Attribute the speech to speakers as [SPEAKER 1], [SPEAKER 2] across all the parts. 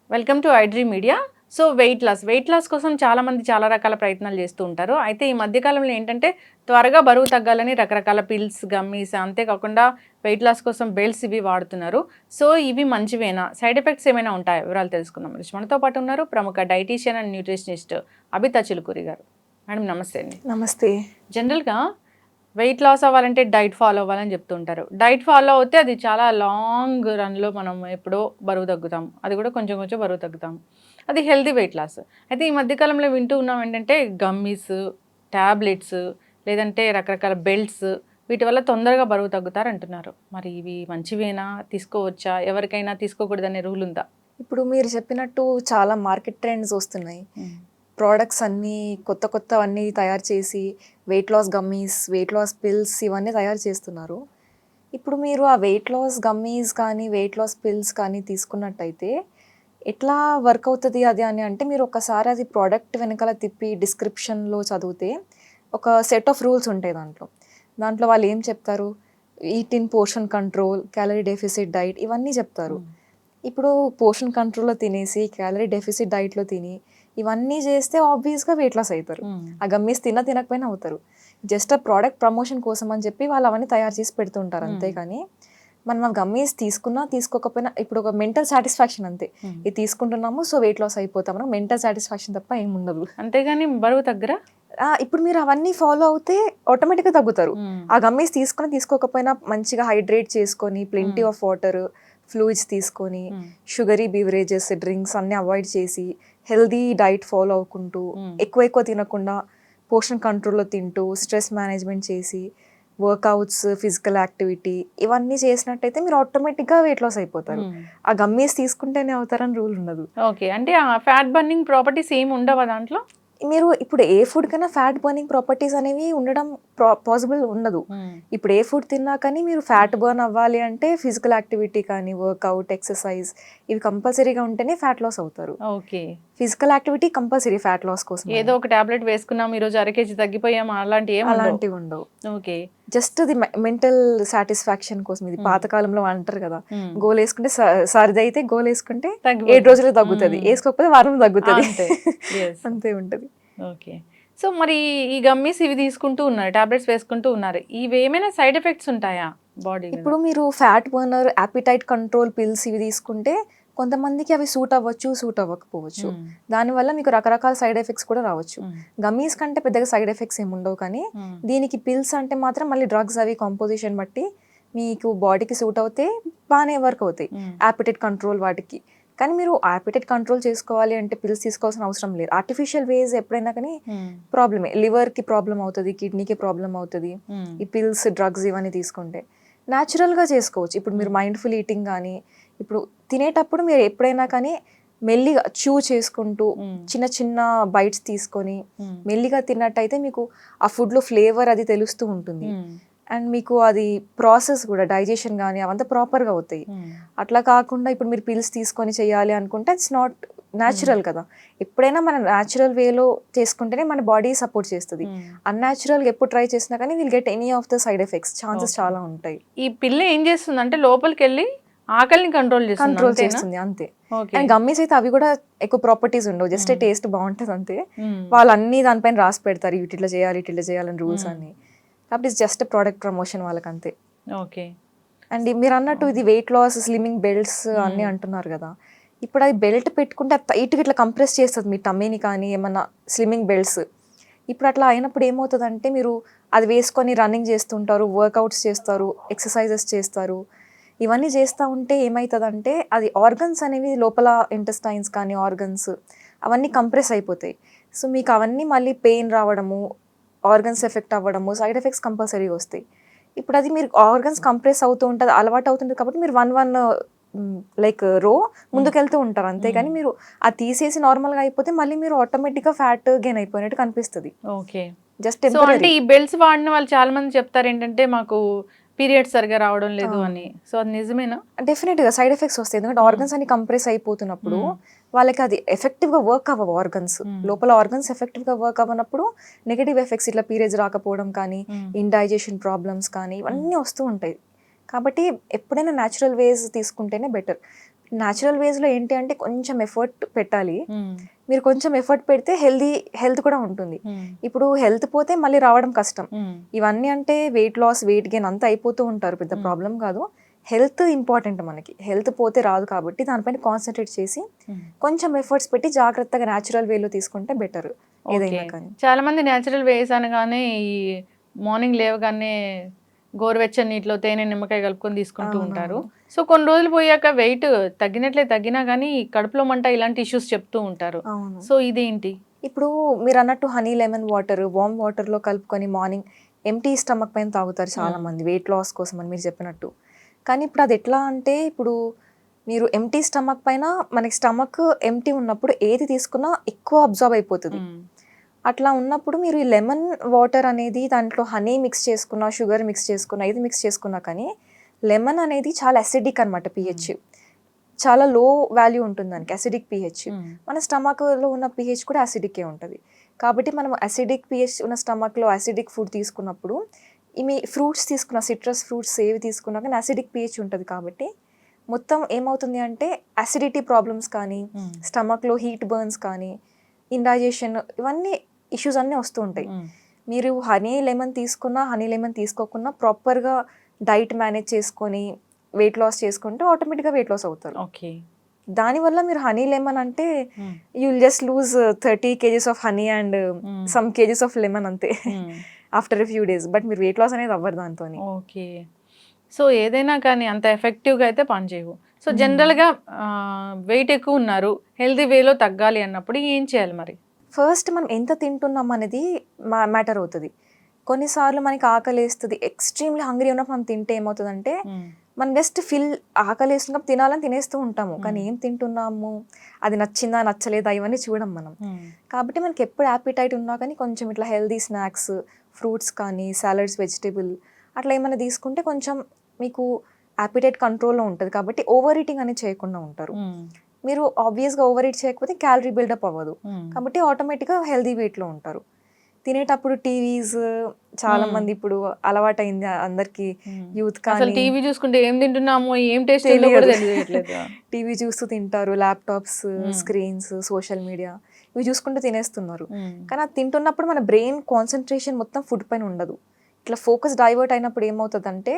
[SPEAKER 1] Welcome to iDream media. So weight loss కోసం చాలామంది చాలా రకాల ప్రయత్నాలు చేస్తూ ఉంటారు. అయితే ఈ మధ్యకాలంలో ఏంటంటే త్వరగా బరువు తగ్గాలని రకరకాల పిల్స్, గమ్మీస్ అంతేకాకుండా వెయిట్ లాస్ కోసం బెల్ట్స్ ఇవి వాడుతున్నారు. సో ఇవి మంచివేనా? సైడ్ ఎఫెక్ట్స్ ఏమైనా ఉంటాయా? వివరాలు తెలుసుకుందాం. మనతో పాటు ఉన్నారు ప్రముఖ dietitian and nutritionist Abitha Chilukuri గారు. మేడం నమస్తే అండి.
[SPEAKER 2] నమస్తే.
[SPEAKER 1] జనరల్గా వెయిట్ లాస్ అవ్వాలంటే డైట్ ఫాలో అవ్వాలని చెప్తుంటారు. డైట్ ఫాలో అవుతే అది చాలా లాంగ్ రన్‌లో మనం ఎప్పుడో బరువు తగ్గుతాం. అది కూడా కొంచెం కొంచెం బరువు తగ్గుతాం. అది హెల్తీ వెయిట్ లాస్. అయితే ఈ మధ్య కాలంలో వింటూ ఉన్నాం ఏంటంటే గమ్మీస్, టాబ్లెట్స్ లేదంటే రకరకాల బెల్ట్స్ వీటి వల్ల తొందరగా బరువు తగ్గుతారంటున్నారు. మరి ఇవి మంచివేనా? తీసుకోవచ్చా? ఎవరికైనా తీసుకోకూడదనే రూల్ ఉందా?
[SPEAKER 2] ఇప్పుడు మీరు చెప్పినట్టు చాలా మార్కెట్ ట్రెండ్స్ వస్తున్నాయి. ప్రోడక్ట్స్ అన్నీ కొత్తవన్నీ తయారు చేసి weight loss gummies, weight loss pills ఇవన్నీ తయారు చేస్తున్నారు. ఇప్పుడు మీరు ఆ వెయిట్ లాస్ గమ్మీస్ కానీ, వెయిట్ లాస్ పిల్స్ కానీ తీసుకున్నట్టయితే ఎట్లా వర్క్ అవుతది అది అని అంటే మీరు ఒకసారి అది ప్రోడక్ట్ వెనకాల తిప్పి డిస్క్రిప్షన్‌లో చదివితే ఒక సెట్ ఆఫ్ రూల్స్ ఉంటాయి దాంట్లో. దాంట్లో వాళ్ళు ఏం చెప్తారు? Eat in portion control, calorie deficit diet ఇవన్నీ చెప్తారు. ఇప్పుడు పోర్షన్ కంట్రోల్‌లో తినేసి, క్యాలరీ డెఫిసిట్ డైట్‌లో తిని, ఇవన్నీ చేస్తే ఆబ్వియస్‌గా వెయిట్ లాస్ అయితారు. ఆ గమ్మీస్ తినకపోయినా అవుతారు. జస్ట్ ఆ ప్రోడక్ట్ ప్రమోషన్ కోసం అని చెప్పి వాళ్ళు అవన్నీ తయారు చేసి పెడుతుంటారు. అంతేగాని మనం ఆ గమ్మీస్ తీసుకున్నా, తీసుకోకపోయినా ఇప్పుడు ఒక మెంటల్ సాటిస్ఫాక్షన్ అంతే. ఇది తీసుకుంటున్నాము సో వెయిట్ లాస్ అయిపోతాము. మెంటల్ సాటిస్ఫాక్షన్ తప్ప ఏమి ఉండదు.
[SPEAKER 1] అంతేగాని బరువు తగ్గరా?
[SPEAKER 2] ఇప్పుడు మీరు అవన్నీ ఫాలో అవుతే ఆటోమేటిక్‌గా తగ్గుతారు. ఆ గమ్మీస్ తీసుకుని, తీసుకోకపోయినా మంచిగా హైడ్రేట్ చేసుకొని, ప్లెంటీ ఆఫ్ వాటర్, ఫ్లూయిడ్స్ తీసుకొని, షుగరీ బీవరేజెస్, డ్రింక్స్ అన్నీ అవాయిడ్ చేసి, హెల్దీ డైట్ ఫాలో అవ్వుకుంటూ, ఎక్కువ తినకుండా, పోర్షన్ కంట్రోల్‌లో తింటూ, స్ట్రెస్ మేనేజ్మెంట్ చేసి, వర్కౌట్స్, ఫిజికల్ యాక్టివిటీ ఇవన్నీ చేసినట్టయితే మీరు ఆటోమేటిక్‌గా వెయిట్ లాస్ అయిపోతారు. ఆ గమ్మీస్ తీసుకుంటేనే అవుతారని రూల్ ఉండదు.
[SPEAKER 1] ఓకే. అంటే ఆ ఫ్యాట్ బర్నింగ్ ప్రాపర్టీస్ ఏమి ఉండవా దాంట్లో?
[SPEAKER 2] మీరు ఇప్పుడు ఏ ఫుడ్ కన్నా ఫ్యాట్ బర్నింగ్ ప్రాపర్టీస్ అనేవి ఉండడం పాసిబుల్ ఉండదు. ఇప్పుడు ఏ ఫుడ్ తిన్నా కానీ మీరు ఫ్యాట్ బర్న్ అవ్వాలి అంటే ఫిజికల్ యాక్టివిటీ కానీ, వర్కౌట్, ఎక్సర్సైజ్ ఇవి కంపల్సరీగా ఉంటేనే ఫ్యాట్ లాస్ అవుతారు.
[SPEAKER 1] Okay.
[SPEAKER 2] Physical activity compulsory fat loss కోసం.
[SPEAKER 1] ఏదో ఒక టాబ్లెట్ వేసుకున్నాం, ఈరోజు అర కేజీ తగ్గిపోయాం
[SPEAKER 2] అలాంటివి ఉండవు.
[SPEAKER 1] ఓకే.
[SPEAKER 2] జస్ట్ అది మెంటల్ సాటిస్ఫాక్షన్ కోసం. ఇది పాతకాలంలో అంటారు కదా, గోల్ వేసుకుంటే సరిది అయితే గోల్ వేసుకుంటే 7 రోజులు తగ్గుతుంది, వేసుకోకపోతే వారం తగ్గుతుంది. అంతే ఉంటది.
[SPEAKER 1] ఓకే. సో మరి ఈ గమ్మీస్ ఇవి తీసుకుంటూ ఉన్నారు, టాబ్లెట్స్ వేసుకుంటూ ఉన్నారు. ఇవి ఏమైనా సైడ్ ఎఫెక్ట్స్ ఉంటాయా బాడీ?
[SPEAKER 2] ఇప్పుడు మీరు fat burner, appetite control pills ఇవి తీసుకుంటే కొంతమందికి అవి సూట్ అవ్వచ్చు, సూట్ అవ్వకపోవచ్చు. దానివల్ల మీకు రకరకాల సైడ్ ఎఫెక్ట్స్ కూడా రావచ్చు. గమ్మీస్ కంటే పెద్దగా సైడ్ ఎఫెక్ట్స్ ఏమి ఉండవు, కానీ దీనికి పిల్స్ అంటే మాత్రం మళ్ళీ డ్రగ్స్ అవి కాంపోజిషన్ బట్టి మీకు బాడీకి సూట్ అవుతే బాగానే వర్క్ అవుతాయి. యాపిటైట్ కంట్రోల్ వాటికి. కానీ మీరు యాపిటైట్ కంట్రోల్ చేసుకోవాలి అంటే పిల్స్ తీసుకోవాల్సిన అవసరం లేదు. ఆర్టిఫిషియల్ వేస్ ఎప్పుడైనా కానీ ప్రాబ్లమే. లివర్కి ప్రాబ్లం అవుతుంది, కిడ్నీకి ప్రాబ్లం అవుతుంది ఈ పిల్స్, డ్రగ్స్ ఇవన్నీ తీసుకుంటే. న్యాచురల్గా చేసుకోవచ్చు. ఇప్పుడు మీరు మైండ్ఫుల్ ఈటింగ్ కానీ, ఇప్పుడు తినేటప్పుడు మీరు ఎప్పుడైనా కానీ మెల్లిగా చూ చేసుకుంటూ చిన్న చిన్న బైట్స్ తీసుకొని మెల్లిగా తిన్నట్టయితే మీకు ఆ ఫుడ్లో ఫ్లేవర్ అది తెలుస్తూ ఉంటుంది. అండ్ మీకు అది ప్రాసెస్ కూడా డైజెషన్ కానీ అవంతా ప్రాపర్గా అవుతాయి. అట్లా కాకుండా ఇప్పుడు మీరు పిల్స్ తీసుకొని చేయాలి అనుకుంటే ఇట్స్ నాట్ న్యాచురల్ కదా. ఎప్పుడైనా మనం న్యాచురల్ వేలో చేసుకుంటేనే మన బాడీ సపోర్ట్ చేస్తుంది. అన్యాచురల్గా ఎప్పుడు ట్రై చేసినా కానీ will get any of the side effects chances చాలా ఉంటాయి.
[SPEAKER 1] ఈ పిల్ల ఏం చేస్తుంది అంటే లోపలికి వెళ్ళి ఆకలిని కంట్రోల్
[SPEAKER 2] చేస్తుంది అంతే. అండ్ గమ్మీస్ అయితే అవి కూడా ఎక్కువ ప్రాపర్టీస్ ఉండవు, జస్ట్ టేస్ట్ బాగుంటుంది అంతే. వాళ్ళు అన్ని దానిపైన రాసి పెడతారు, ఇట్లా చేయాలి ఇట్లా చేయాలని రూల్స్ అన్ని. కాబట్టి జస్ట్ ప్రోడక్ట్ ప్రమోషన్ వాళ్ళకి అంతే.
[SPEAKER 1] ఓకే.
[SPEAKER 2] అండ్ మీరు అన్నట్టు ఇది వెయిట్ లాస్, స్లిమ్మింగ్ బెల్ట్స్ అన్నీ అంటున్నారు కదా. ఇప్పుడు అది బెల్ట్ పెట్టుకుంటే టైట్గా ఇట్లా కంప్రెస్ చేస్తుంది మీ టమ్మీని కానీ, ఏమన్నా స్లిమ్మింగ్ బెల్ట్స్. ఇప్పుడు అట్లా అయినప్పుడు ఏమవుతుందంటే మీరు అది వేసుకొని రన్నింగ్ చేస్తుంటారు, వర్కౌట్స్ చేస్తారు, ఎక్సర్సైజెస్ చేస్తారు. ఇవన్నీ చేస్తూ ఉంటే ఏమవుతుందంటే అది ఆర్గన్స్ అనేవి లోపల ఇంటెస్టైన్స్ కానీ ఆర్గన్స్ అవన్నీ కంప్రెస్ అయిపోతాయి. సో మీకు అవన్నీ మళ్ళీ పెయిన్ రావడము, ఆర్గన్స్ ఎఫెక్ట్ అవ్వడము, సైడ్ ఎఫెక్ట్స్ కంపల్సరీగా వస్తాయి. ఇప్పుడు అది మీరు ఆర్గన్స్ కంప్రెస్ అవుతూ ఉంటుంది, అలవాటు అవుతుంది కాబట్టి మీరు వన్ లైక్ రో ముందుకెళ్తూ ఉంటారు. అంతేగాని మీరు అది తీసేసి నార్మల్గా అయిపోతే మళ్ళీ మీరు ఆటోమేటిక్గా ఫ్యాట్ గెయిన్ అయిపోయినట్టు కనిపిస్తుంది.
[SPEAKER 1] ఓకే.
[SPEAKER 2] జస్ట్
[SPEAKER 1] అంటే ఈ బెల్ట్స్ వాడిన వాళ్ళు చాలా మంది చెప్తారు ఏంటంటే మాకు పీరియడ్స్ సరిగా రావడం లేదు అని. సో అది నిజమేనా?
[SPEAKER 2] డెఫినెట్గా సైడ్ ఎఫెక్ట్స్ వస్తాయి. ఎందుకంటే ఆర్గన్స్ అన్ని కంప్రెస్ అయిపోతున్నప్పుడు వాళ్ళకి అది ఎఫెక్టివ్గా వర్క్ అవ్వవు. ఆర్గన్స్ లోపల ఆర్గన్స్ ఎఫెక్టివ్గా వర్క్ అవ్వనప్పుడు నెగటివ్ ఎఫెక్ట్స్ ఇట్లా పీరియడ్స్ రాకపోవడం కానీ, ఇండైజెషన్ ప్రాబ్లమ్స్ కానీ ఇవన్నీ వస్తూ ఉంటాయి. కాబట్టి ఎప్పుడైనా న్యాచురల్ వేస్ తీసుకుంటేనే బెటర్. న్యాచురల్ వేస్లో ఏంటి అంటే కొంచెం ఎఫర్ట్ పెట్టాలి. మీరు కొంచెం ఎఫర్ట్ పెడితే హెల్త్ కూడా ఉంటుంది. ఇప్పుడు హెల్త్ పోతే మళ్ళీ రావడం కష్టం. ఇవన్నీ అంటే వెయిట్ లాస్, వెయిట్ గెయిన్ అంతా అయిపోతూ ఉంటారు, పెద్ద ప్రాబ్లం కాదు. హెల్త్ ఇంపార్టెంట్ మనకి. హెల్త్ పోతే రాదు కాబట్టి దానిపైన కాన్సన్ట్రేట్ చేసి కొంచెం ఎఫర్ట్స్ పెట్టి జాగ్రత్తగా న్యాచురల్ వేలో తీసుకుంటే బెటర్ ఏదైనా కానీ.
[SPEAKER 1] చాలా మంది న్యాచురల్ వేస్ అనగానే ఈ మార్నింగ్ లేవగానే గోరువెచ్చని నీటిలో తేనె, నిమ్మకాయ కలుపుకొని తీసుకుంటూ ఉంటారు. సో కొన్ని రోజులు పోయాక వెయిట్ తగ్గినా కానీ కడుపులో మంట ఇలాంటి ఇష్యూస్ చెప్తూ ఉంటారు. సో ఇదేంటి?
[SPEAKER 2] ఇప్పుడు మీరు అన్నట్టు హనీ లెమన్ వాటర్ వార్మ్ వాటర్లో కలుపుకొని మార్నింగ్ ఎంటీ స్టమక్ పైన తాగుతారు చాలా మంది వెయిట్ లాస్ కోసం అని మీరు చెప్పినట్టు. కానీ ఇప్పుడు అది ఎట్లా అంటే, ఇప్పుడు మీరు ఎంటీ స్టమక్ పైన మనకి స్టమక్ ఎంటీ ఉన్నప్పుడు ఏది తీసుకున్నా ఎక్కువ అబ్జర్వ్ అయిపోతుంది. అట్లా ఉన్నప్పుడు మీరు ఈ లెమన్ వాటర్ అనేది దాంట్లో హనీ మిక్స్ చేసుకున్నా, షుగర్ మిక్స్ చేసుకున్నా, ఇది మిక్స్ చేసుకున్నా కానీ లెమన్ అనేది చాలా అసిడిక్ అనమాట. pH చాలా లో వాల్యూ ఉంటుంది దానికి, అసిడిక్ pH. మన స్టమక్లో ఉన్న pH కూడా అసిడికే ఉంటుంది. కాబట్టి మనం అసిడిక్ pH ఉన్న స్టమక్లో అసిడిక్ ఫుడ్ తీసుకున్నప్పుడు ఇవి ఫ్రూట్స్ తీసుకున్న, సిట్రస్ ఫ్రూట్స్ ఏవి తీసుకున్నా కానీ అసిడిక్ pH ఉంటుంది. కాబట్టి మొత్తం ఏమవుతుంది అంటే అసిడిటీ ప్రాబ్లమ్స్ కానీ, స్టమక్లో హీట్ బర్న్స్ కానీ, ఇండైజెషన్, ఇవన్నీ ఇష్యూస్ అన్నీ వస్తూ ఉంటాయి. మీరు హనీ లెమన్ తీసుకున్నా, హనీ లెమన్ తీసుకోకున్నా ప్రాపర్గా డైట్ మేనేజ్ చేసుకొని వెయిట్ లాస్ చేసుకుంటే ఆటోమేటిక్గా వెయిట్ లాస్ అవుతారు.
[SPEAKER 1] ఓకే.
[SPEAKER 2] దానివల్ల మీరు హనీ లెమన్ అంటే you will just lose 30 kgs off honey and some kgs off lemon అంతే after a few days. But మీరు వెయిట్ లాస్ అనేది అవ్వరు దాంతో.
[SPEAKER 1] ఓకే. సో ఏదైనా కానీ అంత ఎఫెక్టివ్గా అయితే పనిచేయవు. సో జనరల్గా వెయిట్ ఎక్కువ ఉన్నారు, హెల్తీ వేలో తగ్గాలి అన్నప్పుడు ఏం చేయాలి మరి?
[SPEAKER 2] ఫస్ట్ మనం ఎంత తింటున్నాం అనేది మ్యాటర్ అవుతుంది. కొన్నిసార్లు మనకి ఆకలి వేస్తుంది, ఎక్స్ట్రీమ్లీ హంగ్రీ ఉన్నప్పుడు మనం తింటే ఏమవుతుందంటే మనం జస్ట్ ఆకలి వేస్తున్నప్పుడు తినాలని తినేస్తూ ఉంటాము, కానీ ఏం తింటున్నాము, అది నచ్చిందా నచ్చలేదా ఇవన్నీ చూడం మనం. కాబట్టి మనకి ఎప్పుడు యాపిటైట్ ఉన్నా కానీ కొంచెం ఇట్లా హెల్దీ స్నాక్స్, ఫ్రూట్స్ కానీ, సాలడ్స్, వెజిటేబుల్ అట్లా ఏమైనా తీసుకుంటే కొంచెం మీకు యాపిటైట్ కంట్రోల్లో ఉంటుంది. కాబట్టి ఓవర్ ఈటింగ్ అనేది చేయకుండా ఉంటారు. మీరు ఆబ్వియస్గా ఓవర్ ఈట్ చేయకపోతే క్యాలరీ బిల్డప్ అవ్వదు, కాబట్టి ఆటోమేటిక్గా హెల్దీ వెయిట్లో ఉంటారు. తినేటప్పుడు టీవీస్ చాలా మంది ఇప్పుడు అలవాటైంది అందరికి, యూత్ కానీ
[SPEAKER 1] టీవీ చూసుకుంటే ఏం తింటున్నామో, ఏం టేస్ట్
[SPEAKER 2] టీవీ చూస్తూ తింటారు, ల్యాప్టాప్స్, స్క్రీన్స్, సోషల్ మీడియా ఇవి చూసుకుంటూ తినేస్తున్నారు. కానీ అది తింటున్నప్పుడు మన బ్రెయిన్ కాన్సన్ట్రేషన్ మొత్తం ఫుడ్ పైన ఉండదు. ఇట్లా ఫోకస్ డైవర్ట్ అయినప్పుడు ఏమవుతుందంటే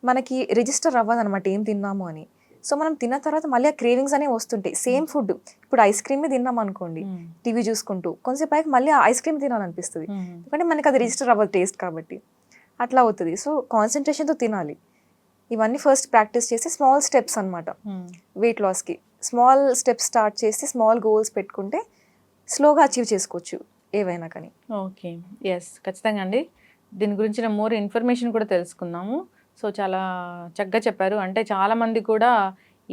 [SPEAKER 2] మనకి రిజిస్టర్ అవ్వదు అనమాట ఏం తిన్నాము అని. సో మనం తిన్న తర్వాత మళ్ళీ ఆ క్రేవింగ్స్ అనేవి వస్తుంటాయి. సేమ్ ఫుడ్, ఇప్పుడు ఐస్ క్రీమే తిన్నాం అనుకోండి టీవీ చూసుకుంటూ, కొంచెంసేపు పైకి మళ్ళీ ఐస్ క్రీమ్ తినాలనిపిస్తుంది, ఎందుకంటే మనకి అది రిజిస్టర్ అవ్వదు టేస్ట్ కాబట్టి. అట్లా అవుతుంది. సో కాన్సన్ట్రేషన్తో తినాలి. ఇవన్నీ ఫస్ట్ ప్రాక్టీస్ చేసి స్మాల్ స్టెప్స్ అనమాట వెయిట్ లాస్కి. స్మాల్ స్టెప్స్ స్టార్ట్ చేసి స్మాల్ గోల్స్ పెట్టుకుంటే స్లోగా అచీవ్ చేసుకోవచ్చు ఏవైనా కానీ.
[SPEAKER 1] ఓకే, ఎస్, ఖచ్చితంగా అండి. దీని గురించిన మోర్ ఇన్ఫర్మేషన్ కూడా తెలుసుకుందాము. సో చాలా చక్కగా చెప్పారు. అంటే చాలామంది కూడా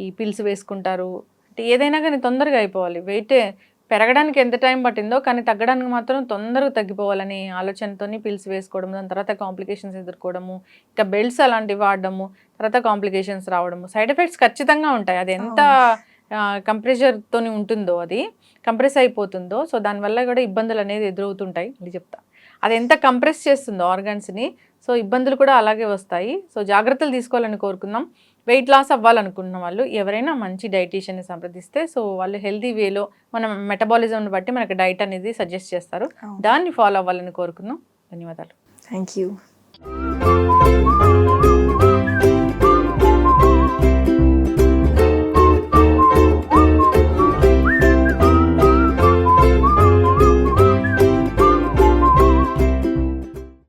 [SPEAKER 1] ఈ పిల్స్ వేసుకుంటారు, అంటే ఏదైనా కానీ తొందరగా అయిపోవాలి, వెయిట్ పెరగడానికి ఎంత టైం పట్టిందో కానీ తగ్గడానికి మాత్రం తొందరగా తగ్గిపోవాలని ఆలోచనతో పిల్స్ వేసుకోవడం, దాని తర్వాత కాంప్లికేషన్స్ ఎదుర్కోవడము, ఇంకా బెల్ట్స్ అలాంటివి వాడడము, తర్వాత కాంప్లికేషన్స్ రావడము, సైడ్ ఎఫెక్ట్స్ ఖచ్చితంగా ఉంటాయి. అది ఎంత కంప్రెషర్తో ఉంటుందో, అది కంప్రెస్ అయిపోతుందో, సో దానివల్ల కూడా ఇబ్బందులు అనేది ఎదురవుతుంటాయి. అది చెప్తా, అది ఎంత కంప్రెస్ చేస్తుందో ఆర్గాన్స్ని, సో ఇబ్బందులు కూడా అలాగే వస్తాయి. సో జాగ్రత్తలు తీసుకోవాలని కోరుకుందాం. వెయిట్ లాస్ అవ్వాలనుకున్న వాళ్ళు ఎవరైనా మంచి డైటీషియన్ని సంప్రదిస్తే సో వాళ్ళు హెల్తీ వేలో మన మెటబాలిజంని బట్టి మనకు డైట్ అనేది సజెస్ట్ చేస్తారు, దాన్ని ఫాలో అవ్వాలని కోరుకుందాం. ధన్యవాదాలు.
[SPEAKER 2] Thank you.